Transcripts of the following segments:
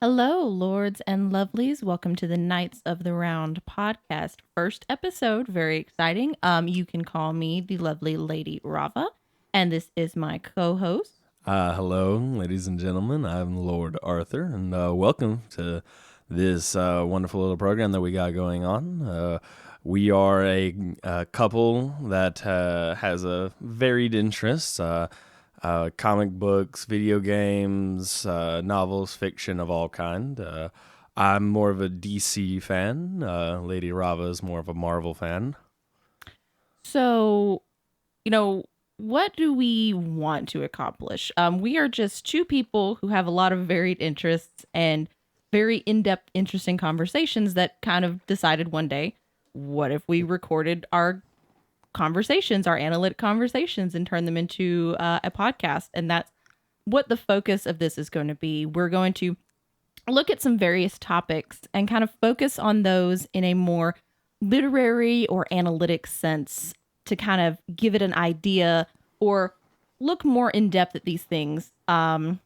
Hello, Lords and Lovelies. Welcome to the Knights of the Round podcast. First episode, very exciting. You can call me the lovely Lady Ravah, and this is my co-host. Hello, ladies and gentlemen. I'm Lord Arthur, and welcome to this wonderful little program that we got going on. We are a couple that has a varied interests. Comic books, video games, novels, fiction of all kind. I'm more of a DC fan. Lady Ravah is more of a Marvel fan. So, what do we want to accomplish? We are just two people who have a lot of varied interests and very in-depth, interesting conversations that kind of decided one day, what if we recorded our conversations, our analytic conversations, and turn them into a podcast? And that's what the focus of this is going to be. We're going to look at some various topics and kind of focus on those in a more literary or analytic sense to kind of give it an idea or look more in depth at these things. We're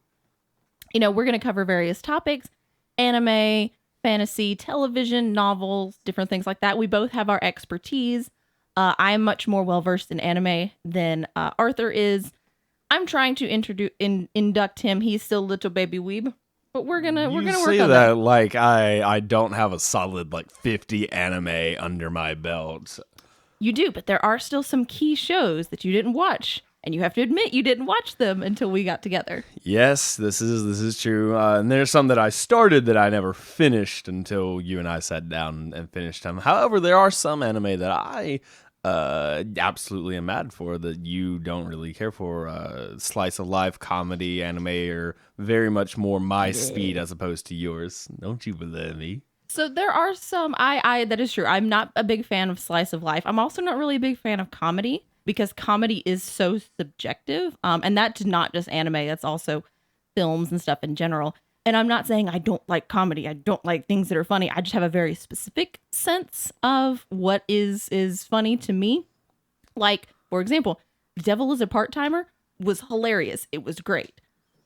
going to cover various topics: anime, fantasy, television, novels, different things like that. We both have our expertise. I'm much more well versed in anime than Arthur is. I'm trying to induct him. He's still a little baby weeb, but we're gonna work on that. Like I don't have a solid 50 anime under my belt. You do, but there are still some key shows that you didn't watch, and you have to admit you didn't watch them until we got together. Yes, this is true. And there's some that I started that I never finished until you and I sat down and finished them. However, there are some anime that I absolutely am mad for that you don't really care for. Slice of life comedy anime are very much more my speed as opposed to yours. Don't you believe me? So there are some, I that is true. I'm not a big fan of slice of life. I'm also not really a big fan of comedy because comedy is so subjective. And that's not just anime. That's also films and stuff in general. And I'm not saying I don't like comedy. I don't like things that are funny. I just have a very specific sense of what is funny to me. Like, for example, The Devil is a Part-Timer was hilarious. It was great.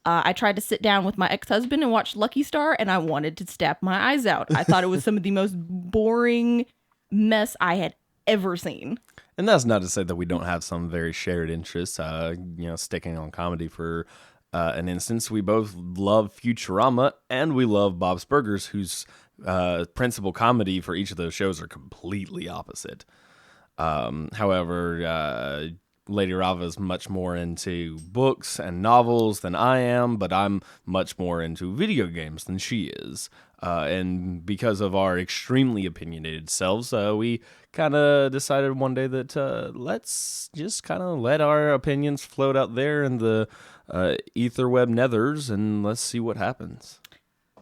I tried to sit down with my ex-husband and watch Lucky Star, and I wanted to stab my eyes out. I thought it was some of the most boring mess I had ever seen. And that's not to say that we don't have some very shared interests. Sticking on comedy for an instance, we both love Futurama and we love Bob's Burgers, whose principal comedy for each of those shows are completely opposite. However, Lady Ravah is much more into books and novels than I am, but I'm much more into video games than she is. And because of our extremely opinionated selves, we kind of decided one day that let's just kind of let our opinions float out there in the etherweb nethers, and let's see what happens.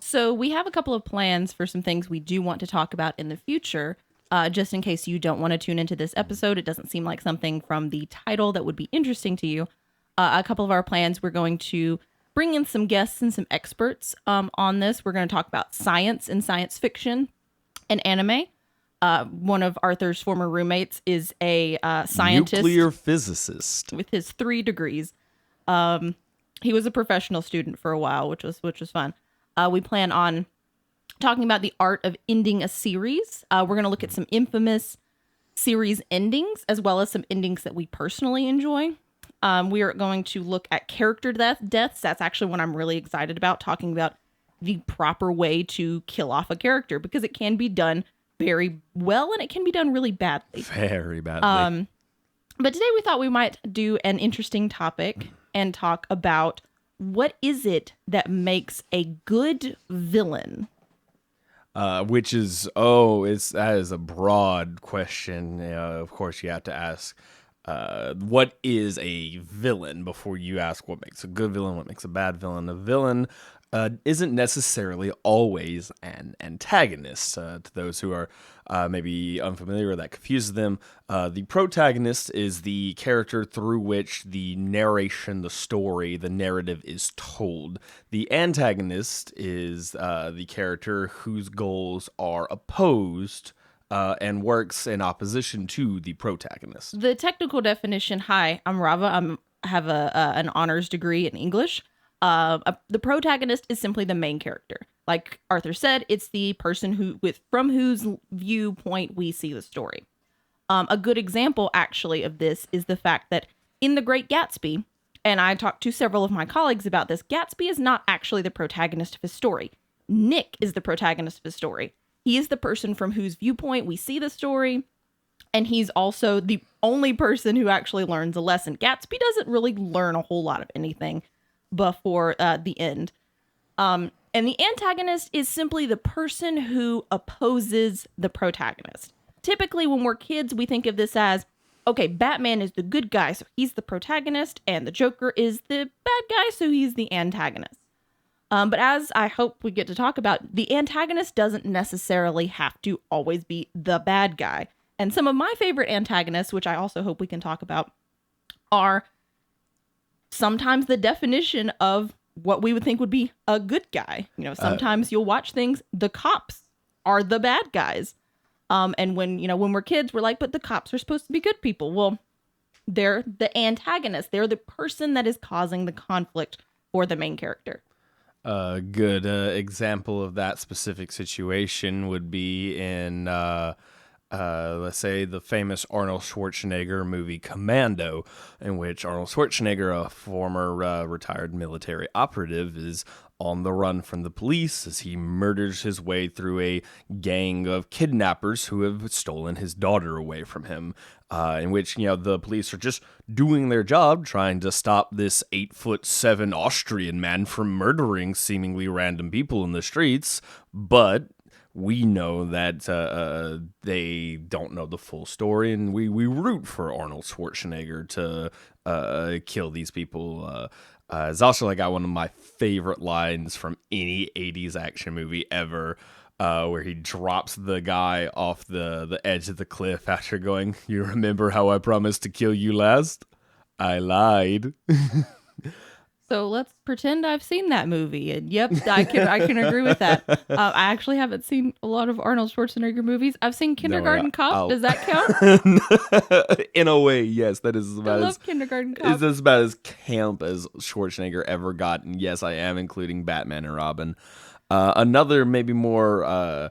So we have a couple of plans for some things we do want to talk about in the future. Just in case you don't want to tune into this episode, it doesn't seem like something from the title that would be interesting to you. A couple of our plans, we're going to bring in some guests and some experts on this. We're going to talk about science and science fiction and anime. One of Arthur's former roommates is a scientist. Nuclear physicist. With his 3 degrees. He was a professional student for a while, which was fun. We plan on talking about the art of ending a series. We're going to look at some infamous series endings, as well as some endings that we personally enjoy. We are going to look at character deaths. That's actually what I'm really excited about, talking about the proper way to kill off a character, because it can be done very well and it can be done really badly. Very badly. But today we thought we might do an interesting topic and talk about what is it that makes a good villain? Which is, that is a broad question. Of course, you have to ask, what is a villain before you ask what makes a good villain, what makes a bad villain. A villain isn't necessarily always an antagonist. To those who are maybe unfamiliar or that confuses them, the protagonist is the character through which the narration, the story, the narrative is told. The antagonist is the character whose goals are opposed and works in opposition to the protagonist. The technical definition, hi, I'm Ravah. I have an honors degree in English. The protagonist is simply the main character. Like Arthur said, it's the person from whose viewpoint we see the story. A good example, actually, of this is the fact that in The Great Gatsby, and I talked to several of my colleagues about this, Gatsby is not actually the protagonist of his story. Nick is the protagonist of his story. He is the person from whose viewpoint we see the story, and he's also the only person who actually learns a lesson. Gatsby doesn't really learn a whole lot of anything before the end. And the antagonist is simply the person who opposes the protagonist. Typically, when we're kids, we think of this as, okay, Batman is the good guy, so he's the protagonist, and the Joker is the bad guy, so he's the antagonist. But as I hope we get to talk about, the antagonist doesn't necessarily have to always be the bad guy. And some of my favorite antagonists, which I also hope we can talk about, are sometimes the definition of what we would think would be a good guy. You know, sometimes you'll watch things, the cops are the bad guys. And when we're kids, we're like, but the cops are supposed to be good people. Well, they're the antagonist. They're the person that is causing the conflict for the main character. A good example of that specific situation would be in, let's say, the famous Arnold Schwarzenegger movie Commando, in which Arnold Schwarzenegger, a former retired military operative, is on the run from the police as he murders his way through a gang of kidnappers who have stolen his daughter away from him, in which, the police are just doing their job, trying to stop this 8'7" Austrian man from murdering seemingly random people in the streets, but we know that they don't know the full story, and we root for Arnold Schwarzenegger to kill these people. It's also got one of my favorite lines from any 80s action movie ever, where he drops the guy off the edge of the cliff after going, "You remember how I promised to kill you last? I lied." So let's pretend I've seen that movie, and yep, I can agree with that. I actually haven't seen a lot of Arnold Schwarzenegger movies. I've seen Kindergarten Cop. Does that count? In a way, yes. That is about I love Kindergarten Cop. Is about as camp as Schwarzenegger ever got. And yes, I am including Batman and Robin. Another maybe more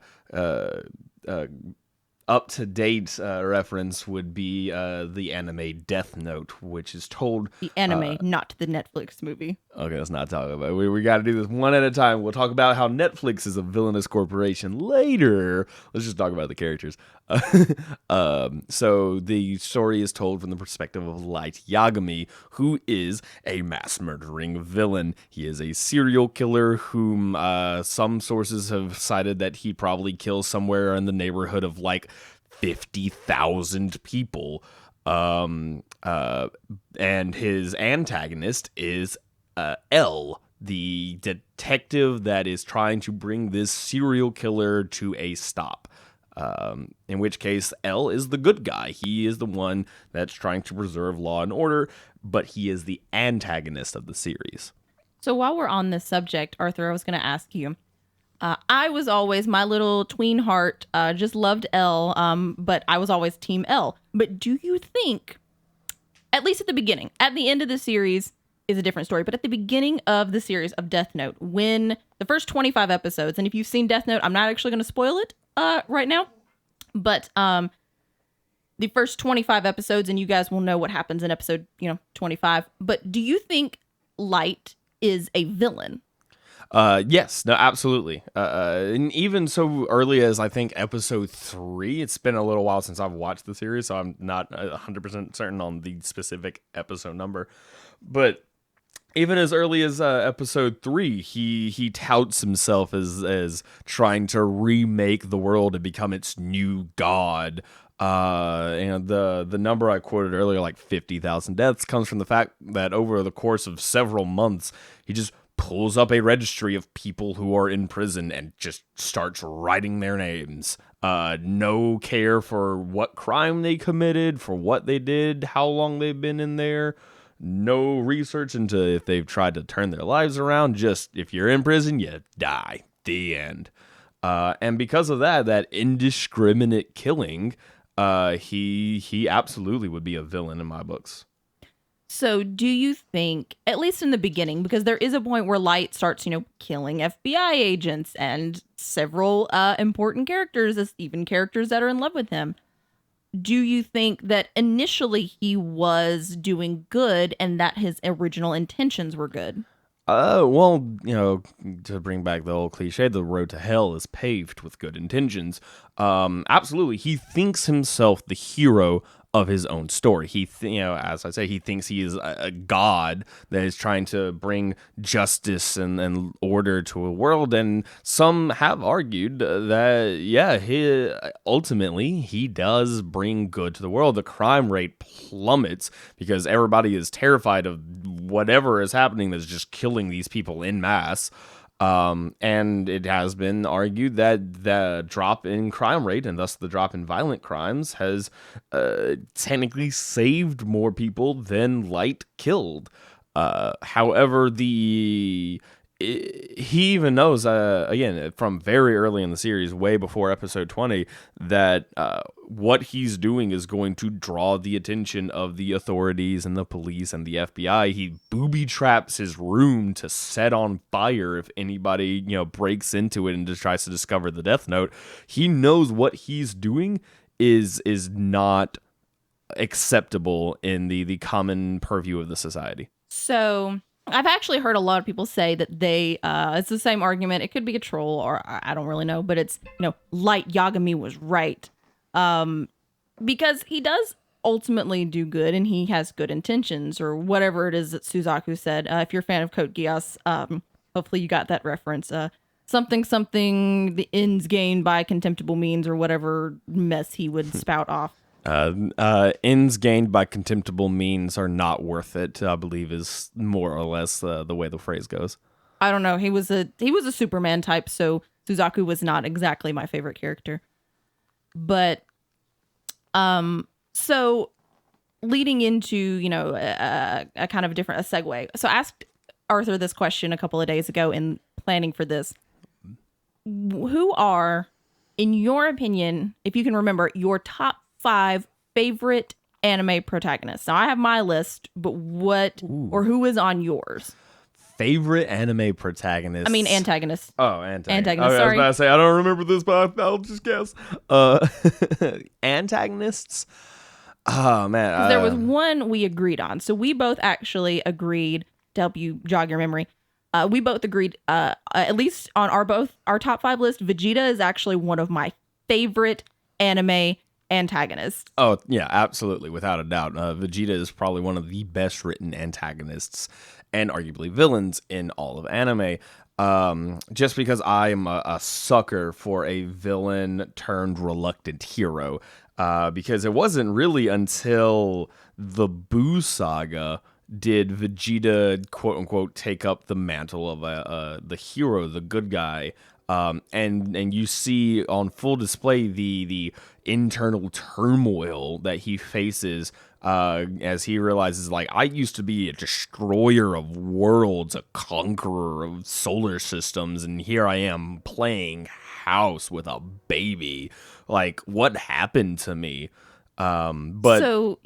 up-to-date reference would be the anime Death Note, which is told... The anime, not the Netflix movie. Okay, let's not talk about it. We got to do this one at a time. We'll talk about how Netflix is a villainous corporation later. Let's just talk about the characters. So the story is told from the perspective of Light Yagami, who is a mass-murdering villain. He is a serial killer whom some sources have cited that he probably kills somewhere in the neighborhood of like 50,000 people. And his antagonist is L, the detective that is trying to bring this serial killer to a stop. In which case, L is the good guy. He is the one that's trying to preserve law and order, but he is the antagonist of the series. So while we're on this subject, Arthur, I was going to ask you, I was always, my little tween heart just loved L, but I was always Team L. But do you think, at least at the beginning, at the end of the series is a different story, but at the beginning of the series of Death Note, when the first 25 episodes, and if you've seen Death Note, I'm not actually going to spoil it right now, but the first 25 episodes, and you guys will know what happens in episode 25, but do you think Light is a villain? Yes, no, absolutely. And even so early as I think episode 3, it's been a little while since I've watched the series, so I'm not 100% certain on the specific episode number. But even as early as episode 3, he touts himself as trying to remake the world and become its new god. And the number I quoted earlier, like 50,000 deaths, comes from the fact that over the course of several months, he just pulls up a registry of people who are in prison and just starts writing their names. No care for what crime they committed, for what they did, how long they've been in there. No research into if they've tried to turn their lives around. Just if you're in prison, you die. The end. And because of that indiscriminate killing, he absolutely would be a villain in my books. So, do you think, at least in the beginning, because there is a point where Light starts, killing FBI agents and several important characters, even characters that are in love with him, do you think that initially he was doing good and that his original intentions were good? Well, to bring back the old cliche, the road to hell is paved with good intentions. Absolutely, he thinks himself the hero of his own story. As I say, he thinks he is a god that is trying to bring justice and order to a world. And some have argued that, yeah, ultimately he does bring good to the world. The crime rate plummets because everybody is terrified of whatever is happening that's just killing these people in mass. And it has been argued that the drop in crime rate and thus the drop in violent crimes has technically saved more people than Light killed. However, he even knows, again, from very early in the series, way before episode 20, that what he's doing is going to draw the attention of the authorities and the police and the FBI. He booby traps his room to set on fire if anybody, breaks into it and just tries to discover the Death Note. He knows what he's doing is not acceptable in the common purview of the society. So I've actually heard a lot of people say that it's the same argument. It could be a troll or I don't really know, but it's, Light Yagami was right. Because he does ultimately do good and he has good intentions or whatever it is that Suzaku said. If you're a fan of Code Geass, hopefully you got that reference. Something, the ends gained by contemptible means or whatever mess he would spout off. Ends gained by contemptible means are not worth it, I believe is more or less the way the phrase goes. I don't know. He was a Superman type, so Suzaku was not exactly my favorite character. But, so leading into, a kind of a segue. So I asked Arthur this question a couple of days ago in planning for this. Who are, in your opinion, if you can remember, your top 5 favorite anime protagonists? Now I have my list, but who is on yours? Favorite anime protagonist? I mean antagonist. Oh, antagonist. Antagonist, sorry. I was about to say, I don't remember this, but I'll just guess. Antagonists? Oh, man. There was one we agreed on. So we both actually agreed, to help you jog your memory, we both agreed, at least on our top 5 list, Vegeta is actually one of my favorite anime antagonists. Oh, yeah, absolutely. Without a doubt. Vegeta is probably one of the best written antagonists and arguably villains in all of anime. Just because I'm a sucker for a villain turned reluctant hero. Because it wasn't really until the Buu saga did Vegeta, quote unquote, take up the mantle of the hero, the good guy. And you see on full display the internal turmoil that he faces as he realizes, like, I used to be a destroyer of worlds, a conqueror of solar systems, and here I am playing house with a baby. Like, what happened to me? But so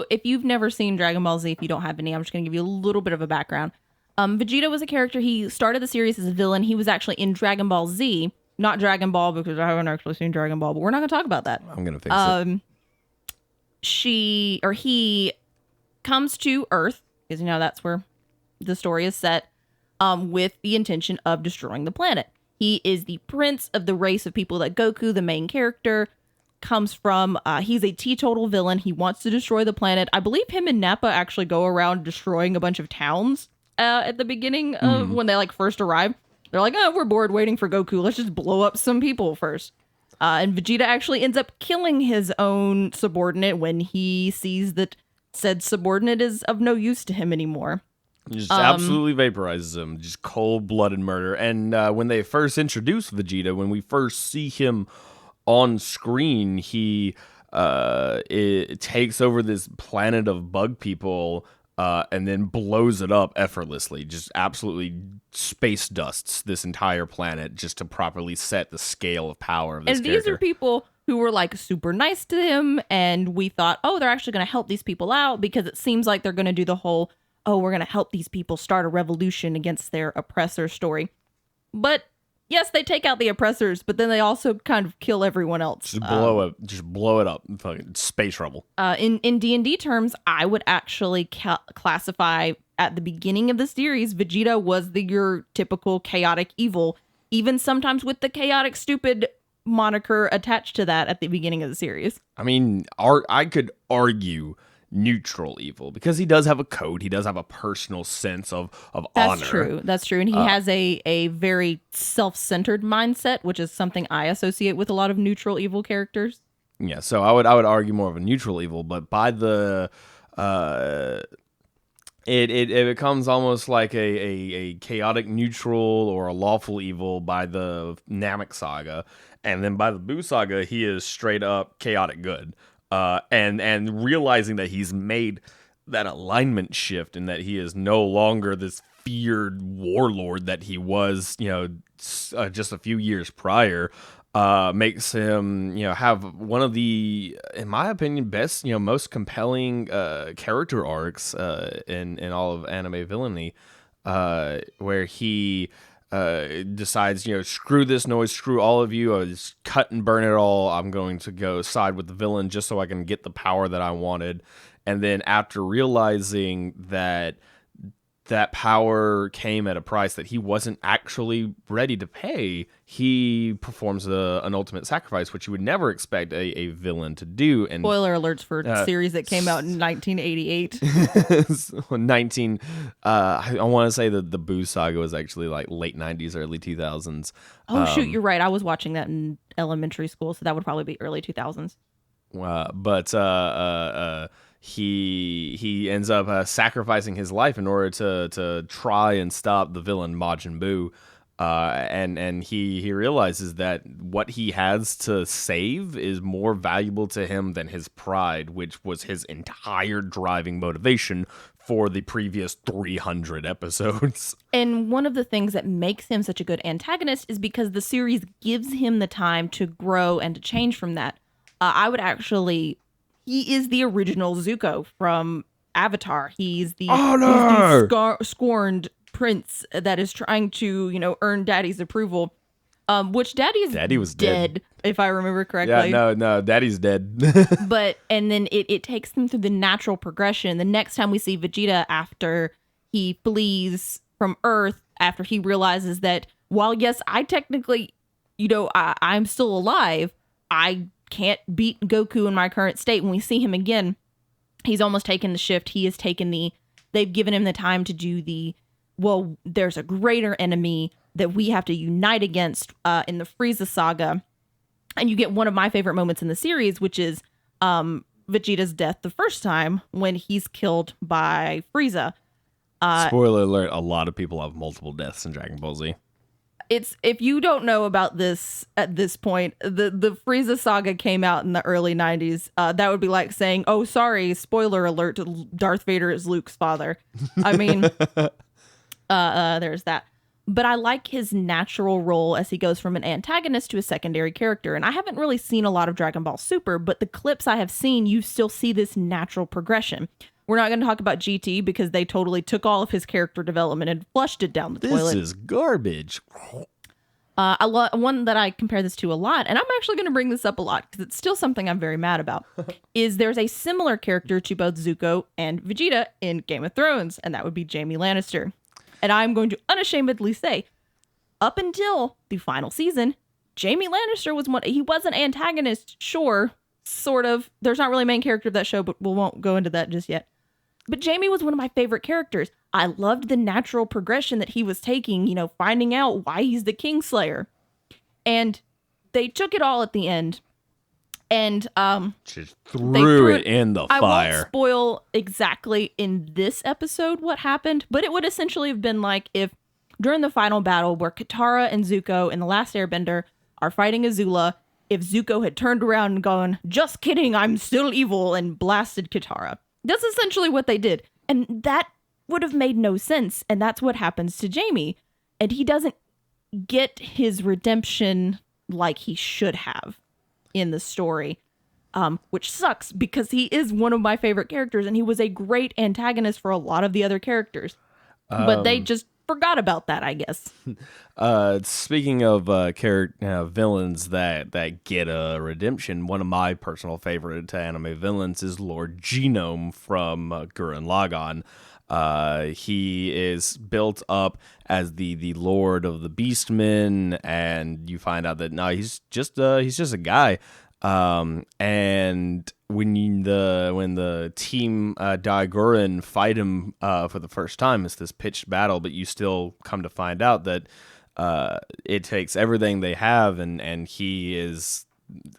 if you've never seen Dragon Ball Z, if you don't have any, I'm just going to give you a little bit of a background. Vegeta was a character. He started the series as a villain. He was actually in Dragon Ball Z, not Dragon Ball, because I haven't actually seen Dragon Ball, but we're not going to talk about that. I'm going to fix it. He comes to Earth, because that's where the story is set, with the intention of destroying the planet. He is the prince of the race of people that Goku, the main character, comes from. He's a teetotal villain. He wants to destroy the planet. I believe him and Nappa actually go around destroying a bunch of towns at the beginning of when they first arrive. They're like, oh, we're bored waiting for Goku. Let's just blow up some people first. And Vegeta actually ends up killing his own subordinate when he sees that said subordinate is of no use to him anymore. Just absolutely vaporizes him. Just cold-blooded murder. And when they first introduce Vegeta, when we first see him on screen, he it takes over this planet of bug people and then blows it up effortlessly. Just absolutely space dusts this entire planet just to properly set the scale of power of this character. And these are people who were like super nice to him. And we thought, oh, they're actually going to help these people out because it seems like they're going to do the whole, oh, we're going to help these people start a revolution against their oppressor story. But yes, they take out the oppressors, but then they also kind of kill everyone else. Just blow it up. Fucking space rebel. In D&D terms, I would actually classify at the beginning of the series, Vegeta was your typical chaotic evil, even sometimes with the chaotic stupid moniker attached to that at the beginning of the series. I mean, I could argue neutral evil because he does have a code. He does have a personal sense of honor. That's true. And he has a very self-centered mindset, which is something I associate with a lot of neutral evil characters. Yeah, so I would argue more of a neutral evil, but by the it becomes almost like a chaotic neutral or a lawful evil by the Namek saga, and then by the Buu saga, he is straight up chaotic good. And realizing that he's made that alignment shift and that he is no longer this feared warlord that he was, just a few years prior, makes him, have one of the, in my opinion, best, most compelling character arcs in all of anime villainy, where he decides, screw this noise, screw all of you, just cut and burn it all. I'm going to go side with the villain just so I can get the power that I wanted. And then after realizing that power came at a price that he wasn't actually ready to pay, he performs an ultimate sacrifice, which you would never expect a villain to do. And spoiler alerts for a series that came out in 1988. I want to say that the Buu saga was actually like late 90s, early 2000s. Oh, shoot, you're right. I was watching that in elementary school, so that would probably be early 2000s. He ends up sacrificing his life in order to try and stop the villain Majin Buu, and he realizes that what he has to save is more valuable to him than his pride, which was his entire driving motivation for the previous 300 episodes. And one of the things that makes him such a good antagonist is because the series gives him the time to grow and to change from that. He is the original Zuko from Avatar. He's the scorned prince that is trying to, earn Daddy's approval. Which Daddy was dead, if I remember correctly. Yeah, no, Daddy's dead. And then it takes them through the natural progression. The next time we see Vegeta after he flees from Earth, after he realizes that while yes, I technically, I'm still alive, I can't beat Goku in my current state. When we see him again, he's almost taken the shift. He has taken they've given him the time to do there's a greater enemy that we have to unite against in the Frieza saga. And you get one of my favorite moments in the series, which is Vegeta's death the first time when he's killed by Frieza. Spoiler alert, a lot of people have multiple deaths in Dragon Ball Z. If you don't know about this at this point, the Frieza saga came out in the early 90s. That would be like saying, oh, sorry, spoiler alert, Darth Vader is Luke's father. I mean, there's that. But I like his natural role as he goes from an antagonist to a secondary character. And I haven't really seen a lot of Dragon Ball Super, but the clips I have seen, you still see this natural progression. We're not going to talk about GT because they totally took all of his character development and flushed it down the toilet. This is garbage. One that I compare this to a lot, and I'm actually going to bring this up a lot because it's still something I'm very mad about, is there's a similar character to both Zuko and Vegeta in Game of Thrones, and that would be Jaime Lannister. And I'm going to unashamedly say, up until the final season, Jaime Lannister he was an antagonist, sure, sort of. There's not really a main character of that show, but we won't go into that just yet. But Jaime was one of my favorite characters. I loved the natural progression that he was taking, finding out why he's the Kingslayer. And they took it all at the end. And just threw it in the fire. I won't spoil exactly in this episode what happened, but it would essentially have been like if during the final battle where Katara and Zuko in The Last Airbender are fighting Azula, if Zuko had turned around and gone, just kidding, I'm still evil, and blasted Katara. That's essentially what they did. And that would have made no sense. And that's what happens to Jaime. And he doesn't get his redemption like he should have. in the story, which sucks because he is one of my favorite characters and he was a great antagonist for a lot of the other characters. But they just forgot about that, I guess. Speaking of villains that get a redemption, one of my personal favorite anime villains is Lord Genome from Gurren Lagann. He is built up as the Lord of the Beastmen, and you find out that he's just a guy. And when the team Daiguren fight him for the first time, it's this pitched battle, but you still come to find out that it takes everything they have, and he is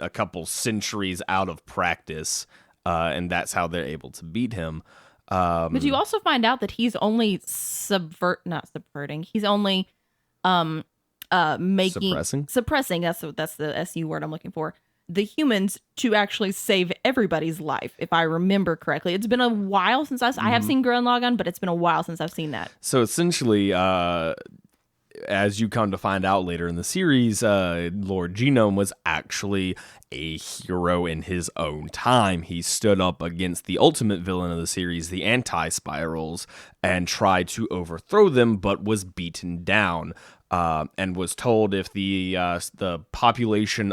a couple centuries out of practice, and that's how they're able to beat him. But you also find out that he's only not subverting. He's only suppressing. That's the SU word I'm looking for. The humans to actually save everybody's life, if I remember correctly. It's been a while since I have seen Gurren Lagann, but it's been a while since I've seen that. So essentially, as you come to find out later in the series, Lord Genome was actually a hero in his own time. He stood up against the ultimate villain of the series, the Anti-Spirals, and tried to overthrow them, but was beaten down. And was told if the population,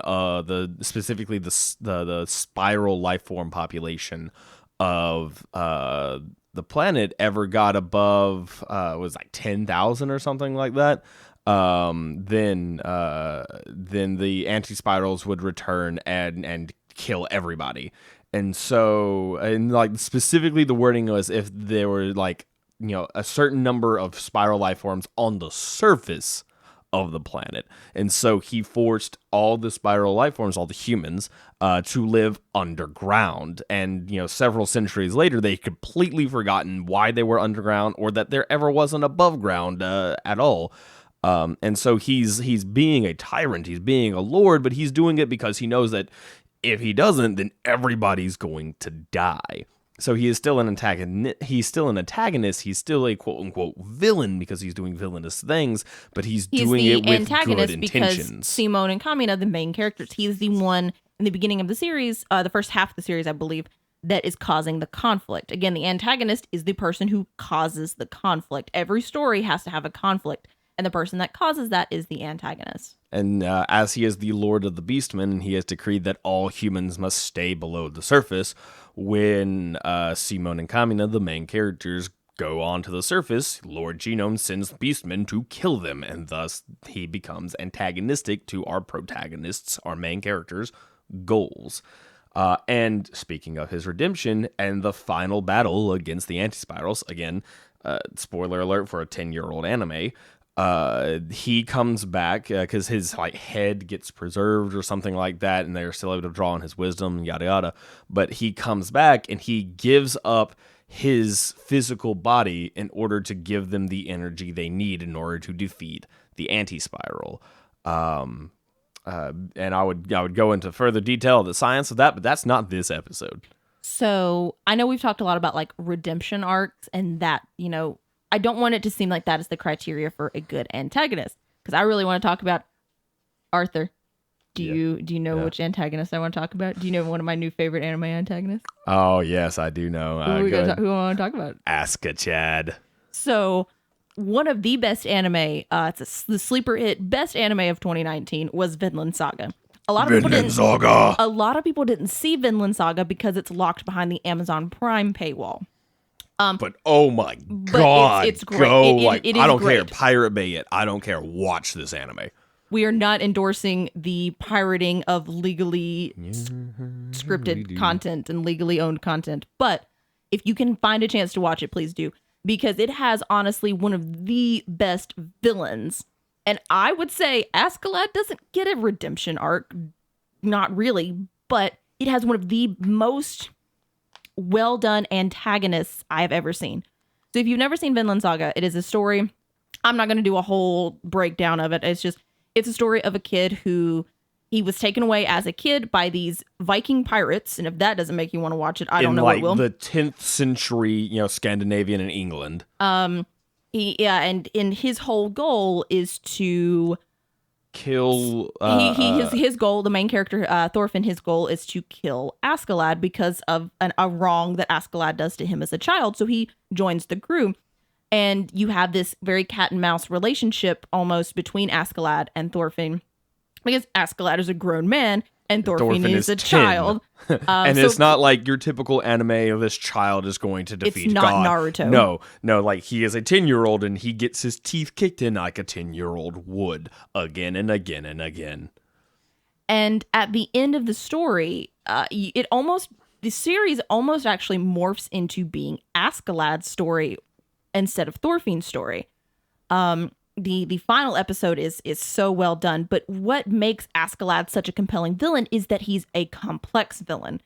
specifically the spiral life form population of the planet ever got above was like 10,000 or something like that, then the anti-spirals would return and kill everybody. And so, and like specifically the wording was if there were like, a certain number of spiral life forms on the surface of the planet. And so he forced all the spiral life forms, all the humans, to live underground. And, several centuries later, they'd completely forgotten why they were underground or that there ever was an above ground at all. And so he's being a tyrant, he's being a lord, but he's doing it because he knows that if he doesn't, then everybody's going to die. So he is still an antagonist. He's still a quote unquote villain because he's doing villainous things, but he's doing it with good intentions. Simone and Kamina, the main characters, he's the one in the beginning of the series, the first half of the series, I believe, that is causing the conflict. Again, the antagonist is the person who causes the conflict. Every story has to have a conflict, and the person that causes that is the antagonist. And as he is the Lord of the Beastmen, he has decreed that all humans must stay below the surface. When Simone and Kamina, the main characters, go onto the surface, Lord Genome sends Beastmen to kill them, and thus he becomes antagonistic to our protagonists, our main characters' goals. And speaking of his redemption and the final battle against the anti-spirals, again, spoiler alert for a 10-year-old anime, he comes back because his head gets preserved or something like that, and they're still able to draw on his wisdom, yada yada. But he comes back and he gives up his physical body in order to give them the energy they need in order to defeat the anti-spiral. And I would go into further detail of the science of that, but that's not this episode. So I know we've talked a lot about like redemption arcs and that, I don't want it to seem like that is the criteria for a good antagonist, because I really want to talk about Arthur. Do you know which antagonist I want to talk about? Do you know one of my new favorite anime antagonists? Oh, yes, I do know. Who I want to talk about? Asuka Chad. So one of the best anime, the sleeper hit, best anime of 2019 was Vinland Saga. A lot of people didn't see Vinland Saga because it's locked behind the Amazon Prime paywall. But oh my god, it's great. It is I don't great. care, Pirate Bay it. I don't care. Watch this anime. We are not endorsing the pirating of legally scripted content and legally owned content. But if you can find a chance to watch it, please do. Because it has honestly one of the best villains. And I would say Askeladd doesn't get a redemption arc. Not really. But it has one of the most well done antagonists I have ever seen. So if you've never seen Vinland Saga, it is a story. I'm not going to do a whole breakdown of it. It's a story of a kid who he was taken away as a kid by these Viking pirates. And if that doesn't make you want to watch it, I don't know what will. In the 10th century, Scandinavian and England. And his whole goal is to kill. His goal, the main character Thorfinn, his goal is to kill Askeladd because of a wrong that Askeladd does to him as a child. So he joins the crew, and you have this very cat and mouse relationship almost between Askeladd and Thorfinn, because Askeladd is a grown man and Thorfinn is a 10. child. And it's not like your typical anime of this child is going to defeat It's not God. Naruto. No, like he is a 10-year-old and he gets his teeth kicked in like a 10-year-old would again and again and again. And at the end of the story, the series almost actually morphs into being Askeladd's story instead of Thorfinn's story. The final episode is so well done, but what makes Askeladd such a compelling villain is that he's a complex villain.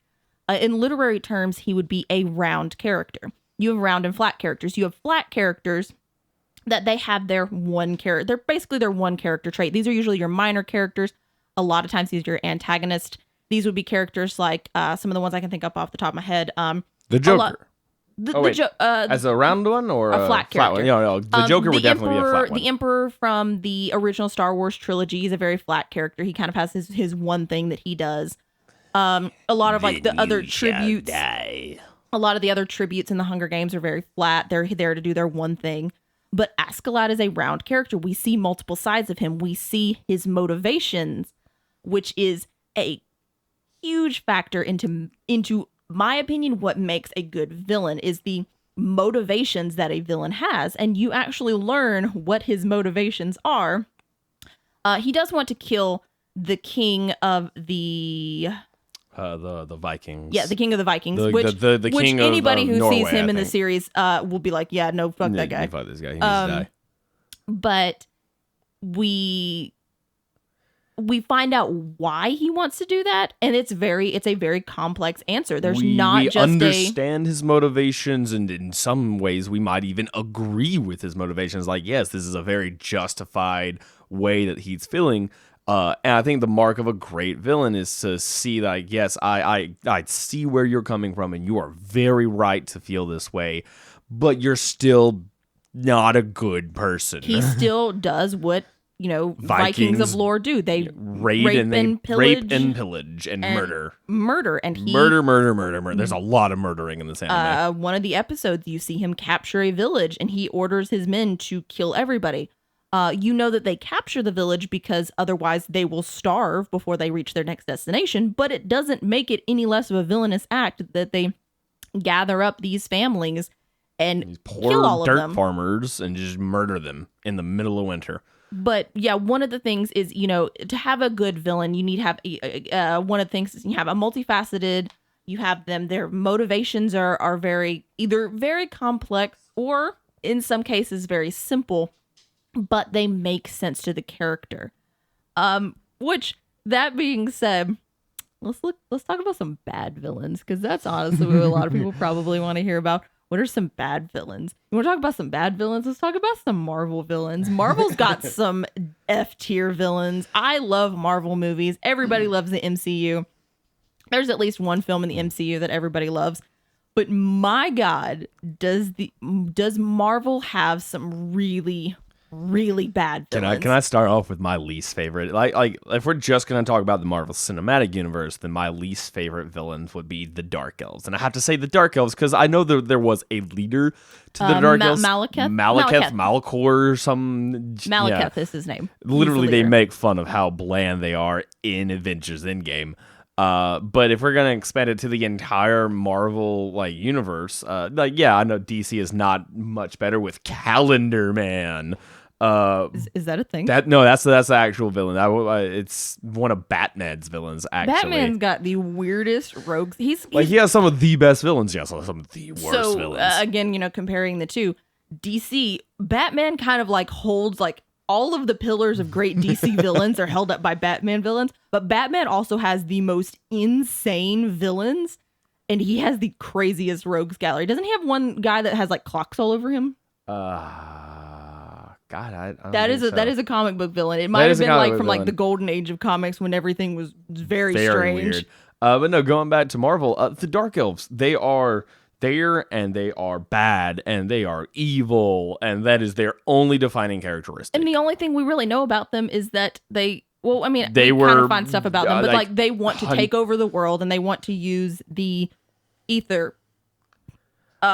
In literary terms, he would be a round character. You have round and flat characters. You have flat characters that they have their one character. They're basically their one character trait. These are usually your minor characters. A lot of times these are your antagonists. These would be characters like some of the ones I can think up off the top of my head. The Joker. As a round one or a flat character? One? No, the Joker would definitely be a flat one. The Emperor from the original Star Wars trilogy is a very flat character. He kind of has his one thing that he does. A lot of like the other tributes. A lot of the other tributes in the Hunger Games are very flat. They're there to do their one thing. But Askeladd is a round character. We see multiple sides of him. We see his motivations, which is a huge factor into my opinion. What makes a good villain is the motivations that a villain has, and you actually learn what his motivations are. He does want to kill the king of the Vikings. Yeah, the king of the Vikings. The which king anybody of who Norway, sees him in the think. series will be like, yeah, no, fuck that guy. Fuck this guy. He needs to die. But we find out why he wants to do that, and it's a very complex answer. There's we understand his motivations, and in some ways we might even agree with his motivations. Like, yes, this is a very justified way that he's feeling. And I think the mark of a great villain is to see, like, yes, I see where you're coming from, and you are very right to feel this way, but you're still not a good person. He still does what Vikings of lore do. They rape and pillage and murder. And he Murder. There's a lot of murdering in this anime. One of the episodes, you see him capture a village, and he orders his men to kill everybody. You know that they capture the village because otherwise they will starve before they reach their next destination, but it doesn't make it any less of a villainous act that they gather up these families and these kill all poor of dirt them. farmers and just murder them in the middle of winter. But yeah, one of the things is, to have a good villain, you need to have one of the things is you have a multifaceted, you have them, their motivations are either very complex or in some cases very simple, but they make sense to the character. Which, that being said, let's talk about some bad villains, because that's honestly what a lot of people probably want to hear about. What are some bad villains? You want to talk about some bad villains? Let's talk about some Marvel villains. Marvel's got some F-tier villains. I love Marvel movies. Everybody loves the MCU. There's at least one film in the MCU that everybody loves. But my God, does Marvel have some really, really bad villains? Can I start off with my least favorite? Like if we're just gonna talk about the Marvel Cinematic Universe, then my least favorite villains would be the Dark Elves, and I have to say the Dark Elves because I know there was a leader to the Dark Elves, Malekith, some Malekith is his name. Literally, they make fun of how bland they are in Avengers Endgame. But if we're gonna expand it to the entire Marvel universe, I know DC is not much better with Calendar Man. Is that a thing? That's the actual villain. It's one of Batman's villains. Actually, Batman's got the weirdest rogues. He has some of the best villains. He has some of the worst villains. Again, comparing the two, DC Batman kind of holds all of the pillars of great DC villains are held up by Batman villains, but Batman also has the most insane villains, and he has the craziest rogues gallery. Doesn't he have one guy that has clocks all over him? God, I don't that think is a comic book villain. It might have been from the golden age of comics when everything was very strange. Weird. But no, going back to Marvel, the Dark Elves, they are there and they are bad and they are evil, and that is their only defining characteristic. And the only thing we really know about them is that they, well, I mean, They we kind were, of find stuff about them, but like, like they want to take over the world and they want to use the ether,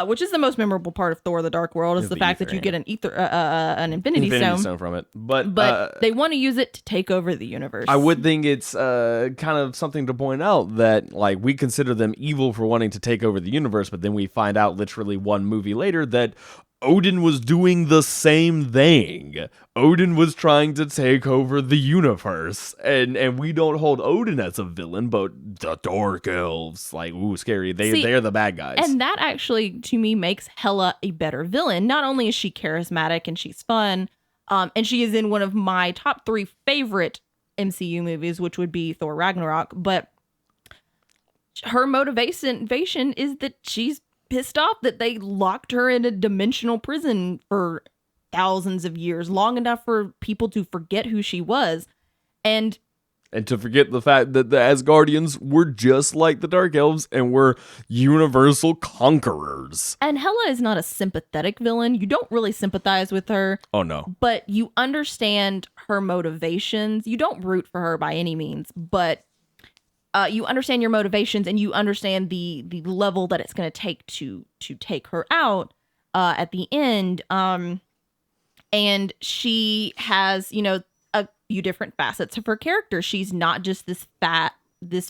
which is the most memorable part of Thor: The Dark World, is the fact that you get an ether, an Infinity Stone from it. But they want to use it to take over the universe. I would think it's kind of something to point out that, like, we consider them evil for wanting to take over the universe, but then we find out literally one movie later that Odin was doing the same thing. Odin was trying to take over the universe, and we don't hold Odin as a villain, but the Dark Elves, like, ooh, scary. They're the bad guys. And that actually, to me, makes Hela a better villain. Not only is she charismatic and she's fun, and she is in one of my top 3 favorite MCU movies, which would be Thor Ragnarok, but her motivation is that she's pissed off that they locked her in a dimensional prison for thousands of years, long enough for people to forget who she was. And to forget the fact that the Asgardians were just like the Dark Elves and were universal conquerors. And Hela is not a sympathetic villain. You don't really sympathize with her. Oh, no. But you understand her motivations. You don't root for her by any means, but you understand your motivations and you understand the level that it's going to take to take her out at the end. And she has, a few different facets of her character. She's not just this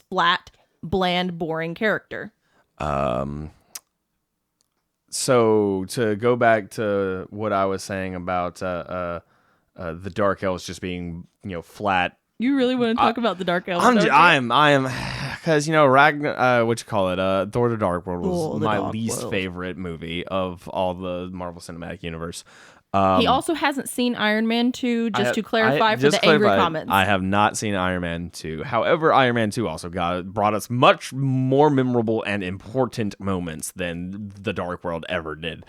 flat, bland, boring character. So to go back to what I was saying about the Dark Elves just being, flat. You really want to talk about the Dark Elves? I am, because what you call it? Thor: The Dark World was my least favorite movie of all the Marvel Cinematic Universe. He also hasn't seen Iron Man 2, just to clarify for the angry comments. I have not seen Iron Man 2. However, Iron Man 2 also brought us much more memorable and important moments than the Dark World ever did.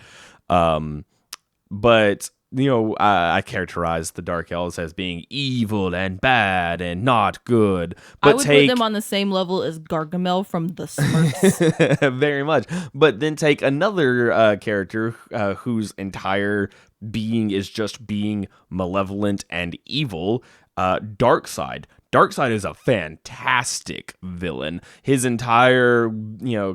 But I characterize the Dark Elves as being evil and bad and not good. But I would put them on the same level as Gargamel from the Smurfs. Very much. But then take another character whose entire being is just being malevolent and evil, Darkseid. Darkseid is a fantastic villain. His entire,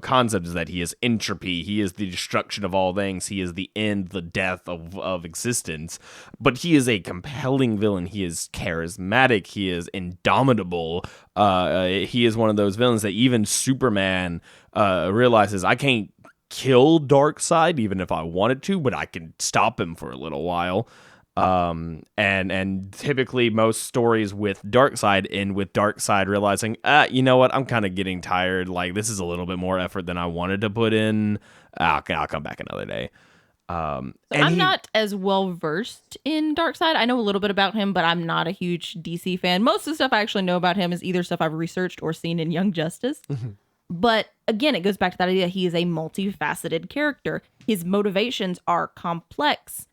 concept is that he is entropy. He is the destruction of all things. He is the end, the death of existence. But he is a compelling villain. He is charismatic. He is indomitable. He is one of those villains that even Superman realizes, I can't kill Darkseid even if I wanted to, but I can stop him for a little while. And typically most stories with Darkseid end with Darkseid realizing, you know what, I'm kind of getting tired. Like, this is a little bit more effort than I wanted to put in. I'll come back another day. I'm not as well versed in Darkseid. I know a little bit about him, but I'm not a huge DC fan. Most of the stuff I actually know about him is either stuff I've researched or seen in Young Justice. But again, it goes back to that idea. He is a multifaceted character. His motivations are complex.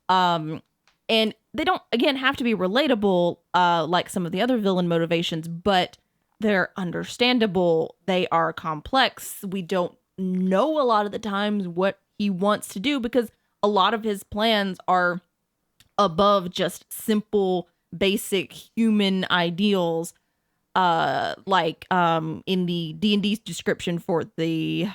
And they don't, again, have to be relatable like some of the other villain motivations, but they're understandable. They are complex. We don't know a lot of the times what he wants to do because a lot of his plans are above just simple, basic human ideals. Like in the D&D description for I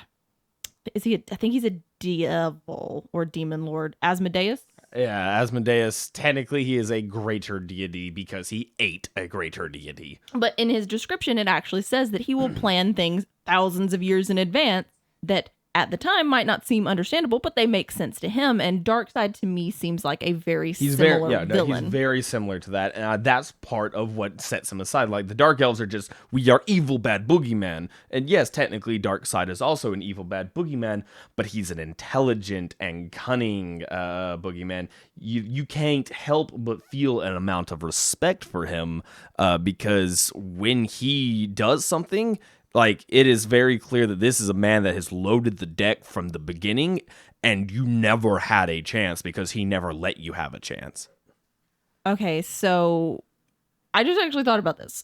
think he's a devil or demon lord, Asmodeus. Yeah, Asmodeus, technically he is a greater deity because he ate a greater deity. But in his description, it actually says that he will plan things thousands of years in advance that at the time might not seem understandable, but they make sense to him. And Darkseid to me seems like a very similar villain. He's very similar to that. And that's part of what sets him aside. Like, the Dark Elves are just, we are evil, bad boogeyman. And yes, technically Darkseid is also an evil, bad boogeyman, but he's an intelligent and cunning boogeyman. You can't help but feel an amount of respect for him because when he does something, like, it is very clear that this is a man that has loaded the deck from the beginning, and you never had a chance because he never let you have a chance. Okay, so I just actually thought about this.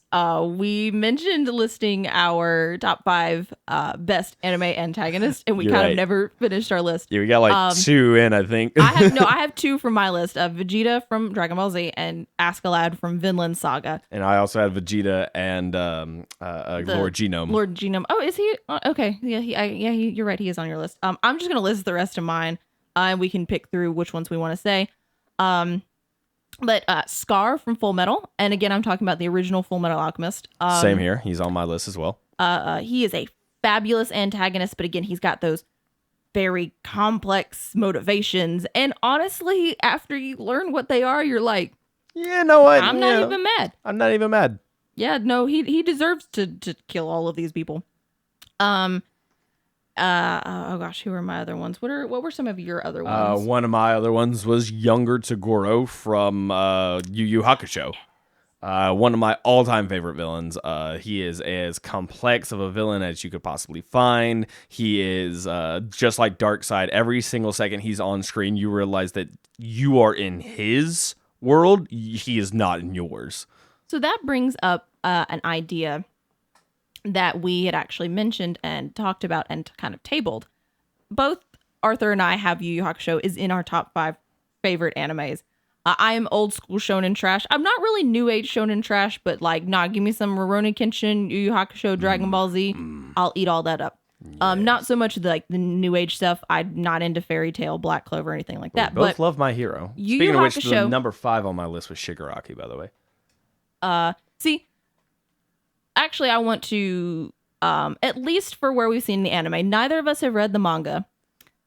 We mentioned listing our top 5 best anime antagonists, and we You're kind right. of never finished our list. Yeah, we got like 2 in, I think. I have 2 from my list of Vegeta from Dragon Ball Z and Askeladd from Vinland Saga. And I also had Vegeta and Lord Genome. Lord Genome. Oh, is he? Okay. Yeah, you're right. He is on your list. I'm just going to list the rest of mine, and we can pick through which ones we want to say. But Scar from Fullmetal, and again, I'm talking about the original Fullmetal Alchemist. Same here. He's on my list as well. He is a fabulous antagonist, but again, he's got those very complex motivations. And honestly, after you learn what they are, you're like, yeah, know what? I'm not even mad. I'm not even mad. Yeah, no, he deserves to kill all of these people. Oh gosh, who are my other ones? What were some of your other ones? One of my other ones was Younger Toguro from Yu Yu Hakusho. One of my all-time favorite villains. He is as complex of a villain as you could possibly find. He is just like Darkseid. Every single second he's on screen, you realize that you are in his world. He is not in yours. So that brings up an idea that we had actually mentioned and talked about and kind of tabled. Both Arthur and I have Yu Yu Hakusho is in our top 5 favorite animes. I am old school shonen trash. I'm not really new age shonen trash, but like, give me some Rurouni Kenshin, Yu Yu Hakusho, Dragon Ball Z. I'll eat all that up. Yes. Not so much like the new age stuff. I'm not into Fairy Tail, Black Clover, or anything like that. We both love My Hero. Yu Yu Speaking of which, Hakusho, the number 5 on my list was Shigaraki, by the way. See, actually, I want to, at least for where we've seen the anime, neither of us have read the manga.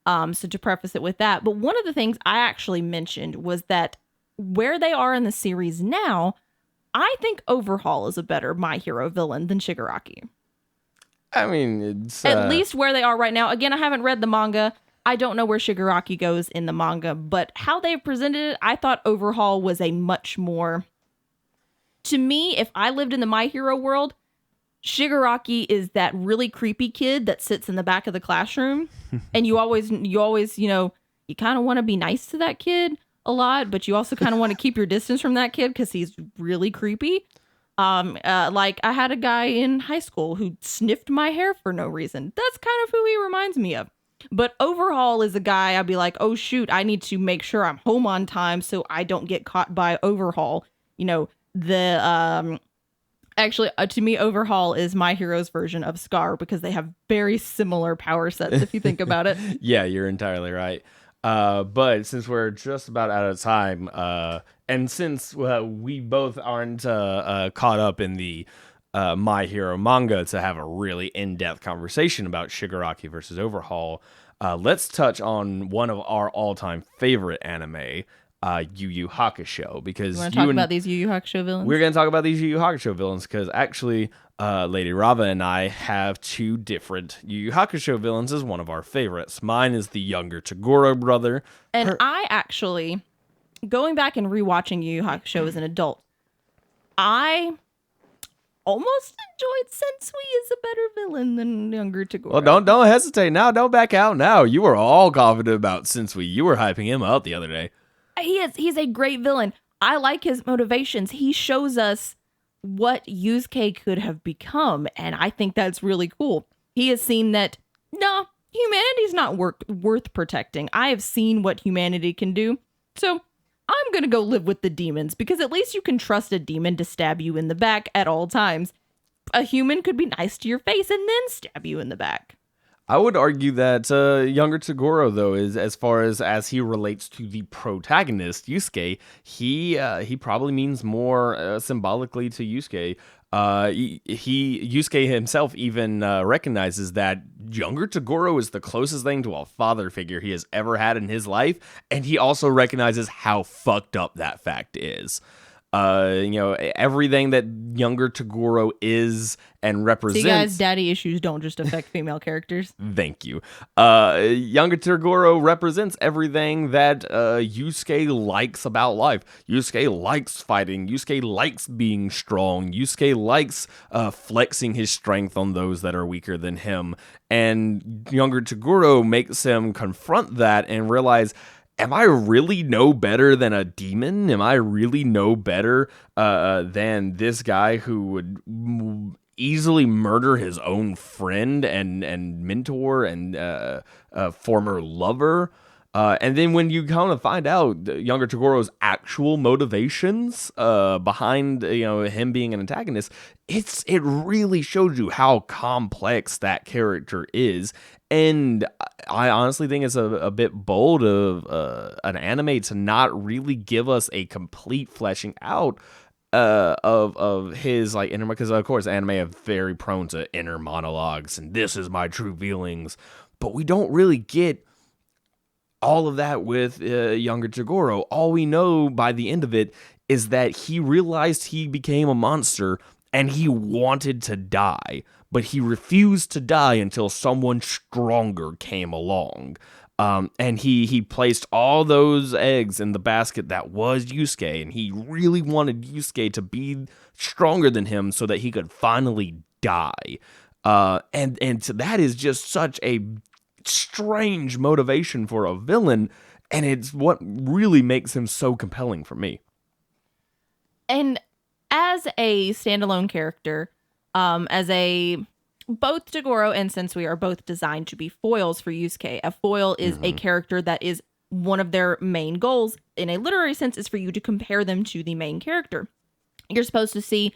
So to preface it with that, but one of the things I actually mentioned was that where they are in the series now, I think Overhaul is a better My Hero villain than Shigaraki. I mean, it's... At least where they are right now. Again, I haven't read the manga. I don't know where Shigaraki goes in the manga, but how they've presented it, I thought Overhaul was a much more... To me, if I lived in the My Hero world, Shigaraki is that really creepy kid that sits in the back of the classroom. And you always, you kind of want to be nice to that kid a lot, but you also kind of want to keep your distance from that kid because he's really creepy. Like I had a guy in high school who sniffed my hair for no reason. That's kind of who he reminds me of. But Overhaul is a guy I'd be like, oh shoot, I need to make sure I'm home on time so I don't get caught by Overhaul. Actually, to me, Overhaul is My Hero's version of Scar because they have very similar power sets if you think about it. Yeah, you're entirely right. But since we're just about out of time, and since we both aren't caught up in the My Hero manga to have a really in-depth conversation about Shigaraki versus Overhaul, let's touch on one of our all-time favorite anime, Yu Yu Hakusho, because you want to talk about these Yu Yu Hakusho villains? We're going to talk about these Yu Yu Hakusho villains because actually Lady Ravah and I have 2 different Yu Yu Hakusho villains as one of our favorites. Mine is the Younger Toguro brother. And I actually, going back and rewatching Yu Yu Hakusho as an adult, I almost enjoyed Sensui as a better villain than Younger Toguro. Well, don't hesitate now. Don't back out now. You were all confident about Sensui. You were hyping him up the other day. He's a great villain. I like his motivations. He shows us what Yusuke could have become, and I think that's really cool. He has seen that, no, humanity's not worth protecting. I have seen what humanity can do, so I'm gonna go live with the demons, because at least you can trust a demon to stab you in the back at all times. A human could be nice to your face and then stab you in the back. I would argue that Younger Toguro, though, is as far as he relates to the protagonist, Yusuke, he probably means more symbolically to Yusuke. Yusuke himself even recognizes that Younger Toguro is the closest thing to a father figure he has ever had in his life, and he also recognizes how fucked up that fact is. Everything that Younger Toguro is and represents. See, guys, daddy issues don't just affect female characters. Thank you. Younger Toguro represents everything that Yusuke likes about life. Yusuke likes fighting. Yusuke likes being strong. Yusuke likes flexing his strength on those that are weaker than him. And Younger Toguro makes him confront that and realize am I really no better than a demon? Am I really no better than this guy who would easily murder his own friend and mentor and former lover? And then when you kind of find out younger Togoro's actual motivations behind him being an antagonist, it really shows you how complex that character is. And I honestly think it's a bit bold of an anime to not really give us a complete fleshing out of his like inner, because of course anime are very prone to inner monologues and this is my true feelings, but we don't really get all of that with younger Toguro. All we know by the end of it is that he realized he became a monster and he wanted to die, but he refused to die until someone stronger came along. And he placed all those eggs in the basket that was Yusuke, and he really wanted Yusuke to be stronger than him so that he could finally die. And so that is just such a strange motivation for a villain, and it's what really makes him so compelling for me. And as a standalone character, both Toguro and Sensui are both designed to be foils for Yusuke. A foil is a character that is one of their main goals, in a literary sense, is for you to compare them to the main character. You're supposed to see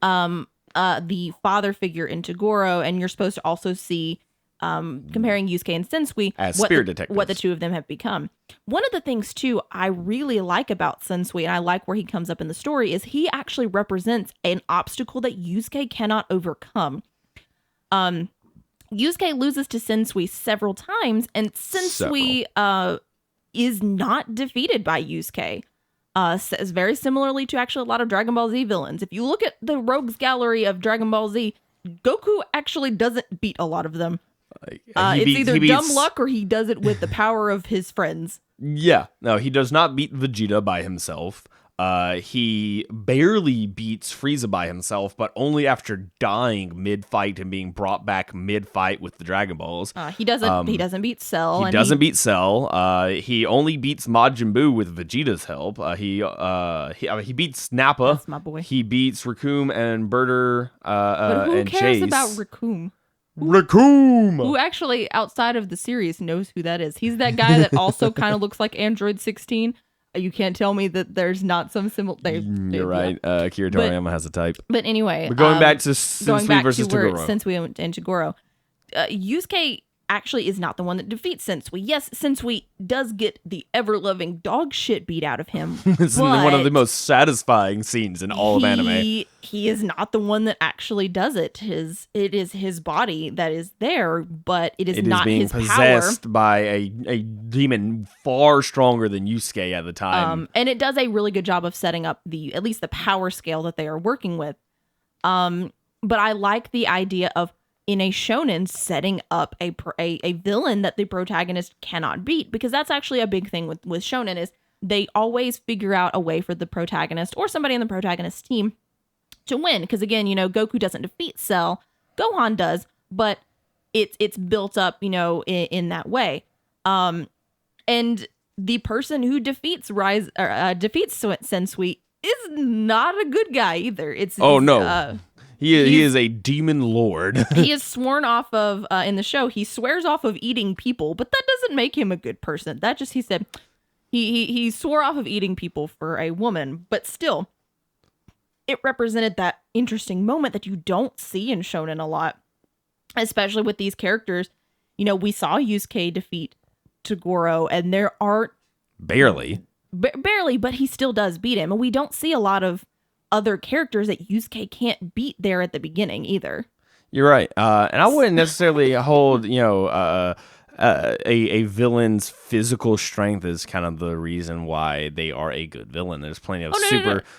the father figure in Toguro, and you're supposed to also see comparing Yusuke and Sensui as spirit detectives, what the two of them have become. One of the things too I really like about Sensui, and I like where he comes up in the story, is he actually represents an obstacle that Yusuke cannot overcome. Yusuke loses to Sensui several times, and Sensui is not defeated by Yusuke. Very similarly to actually a lot of Dragon Ball Z villains. If you look at the rogues gallery of Dragon Ball Z, Goku actually doesn't beat a lot of them. It's either dumb luck or he does it with the power of his friends. Yeah, no, he does not beat Vegeta by himself. He barely beats Frieza by himself, but only after dying mid-fight and being brought back mid-fight with the Dragon Balls. He doesn't beat Cell. He doesn't beat Cell. He only beats Majin Buu with Vegeta's help. He beats Nappa. That's my boy. He beats Raccoon and Burter but who and cares Chase. about Raccoon? Raccoon! Who actually, outside of the series, knows who that is. He's that guy that also kind of looks like Android 16. You can't tell me that there's not some similar. You're right. Akira Toriyama has a type. But anyway, but going back to Sensui versus Toguro. Sensui and Toguro, Yusuke actually is not the one that defeats Sensui. Yes, Sensui does get the ever-loving dog shit beat out of him. It's one of the most satisfying scenes in all of anime. He is not the one that actually does it. It is his body that is there, but it is not his power. It is being possessed by a demon far stronger than Yusuke at the time. And it does a really good job of setting up at least the power scale that they are working with. But I like the idea of, in a shonen, setting up a villain that the protagonist cannot beat, because that's actually a big thing with shonen, is they always figure out a way for the protagonist or somebody on the protagonist's team to win. Because again, Goku doesn't defeat Cell, Gohan does, but it's built up, in that way. And the person who defeats Sensui is not a good guy either. No. He is a demon lord. He is sworn off of, in the show, he swears off of eating people, but that doesn't make him a good person. That just, he said, he swore off of eating people for a woman, but still, it represented that interesting moment that you don't see in shonen a lot, especially with these characters. We saw Yusuke defeat Toguro, and there aren't... Barely, but he still does beat him, and we don't see a lot of other characters that Yusuke can't beat there at the beginning either. You're right. And I wouldn't necessarily hold, a villain's physical strength is kind of the reason why they are a good villain. There's plenty of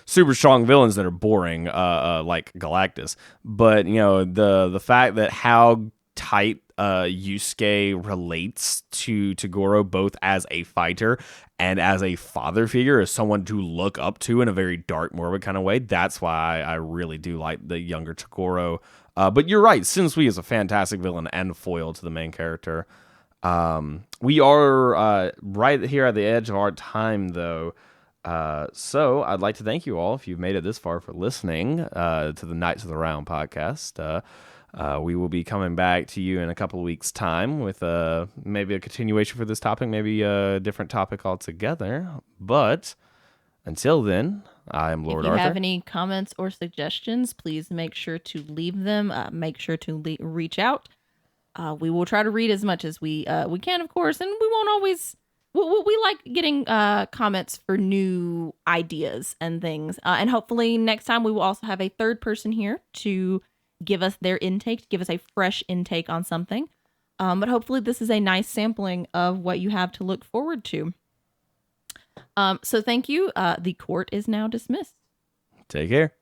super strong villains that are boring, like Galactus. But, the fact that how tight Yusuke relates to Toguro, both as a fighter and as a father figure, as someone to look up to in a very dark, morbid kind of way. That's why I really do like the younger Toguro. But you're right, Sensui is a fantastic villain and foil to the main character. We are right here at the edge of our time, though. So I'd like to thank you all if you've made it this far for listening to the Knights of the Round podcast. We will be coming back to you in a couple of weeks' time with maybe a continuation for this topic, maybe a different topic altogether. But until then, I am Lord If you Arthur. have any comments or suggestions, please make sure to leave them. Make sure to reach out. We will try to read as much as we can, of course, and we won't always. We like getting comments for new ideas and things, and hopefully next time we will also have a third person here to give us their intake, to give us a fresh intake on something. But hopefully this is a nice sampling of what you have to look forward to. So thank you. The court is now dismissed. Take care.